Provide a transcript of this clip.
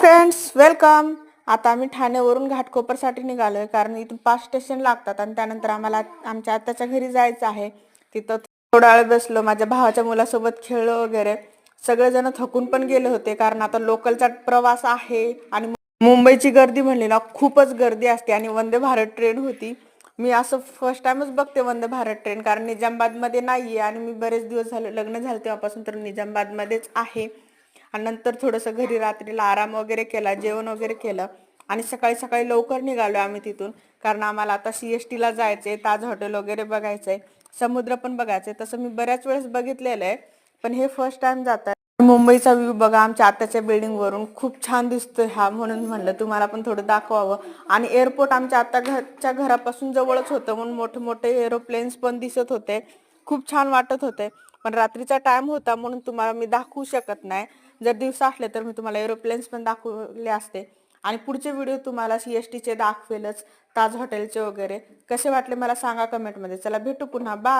Friends welcome. आता आम्ही ठाण्यावरून घाटकोपरसाठी निघालोय कारण इथून 5 स्टेशन लागतात आणि त्यानंतर आम्हाला आमच्या आत्याच्या घरी जायचं आहे. तिथं थोडा वेळ बसलो, माझ्या भावाच्या मुलासोबत खेळलो वगैरे. सगळेजण थकून पण गेले होते कारण आता लोकलचा प्रवास आहे आणि मुंबईची गर्दी म्हणली ना खूपच गर्दी असते आणि वंदे भारत ट्रेन होती. मी असं फर्स्ट टाइमच बघते वंदे भारत ट्रेन कारण निजामाबादमध्ये नाहीये आणि मी बरेच दिवस झाले लग्न झालं तेव्हापासून तर निजामाबादमध्येच आहे. आणि नंतर थोडंसं घरी रात्रीला आराम वगैरे केला, जेवण वगैरे केलं आणि सकाळी सकाळी लवकर निघालो आम्ही तिथून कारण आम्हाला आता CSTला जायचंय, ताज हॉटेल वगैरे बघायचंय, समुद्र पण बघायचंय. तसं मी बऱ्याच वेळेस बघितलेलं आहे पण हे फर्स्ट टाइम जात आहे. मुंबईचा व्ह्यू बघा आमच्या आत्याच्या बिल्डिंग वरून खूप छान दिसतोय हा, म्हणून म्हणलं तुम्हाला पण थोडं दाखवावं. आणि एअरपोर्ट आमच्या आत्याच्या घरापासून जवळच होतं म्हणून मोठे मोठे एरोप्लेन्स पण दिसत होते, खूप छान वाटत होते. पण रात्रीचा टाइम होता म्हणून तुम्हाला मी दाखवू शकत नाही. जर दिवसा असले तर मी तुम्हाला एरोप्लेन्स पण दाखवले असते आणि पुढचे व्हिडिओ तुम्हाला CSTचे दाखवेलच, ताज हॉटेलचे वगैरे. कसे वाटले मला सांगा कमेंटमध्ये. चला भेटू पुन्हा, बाय.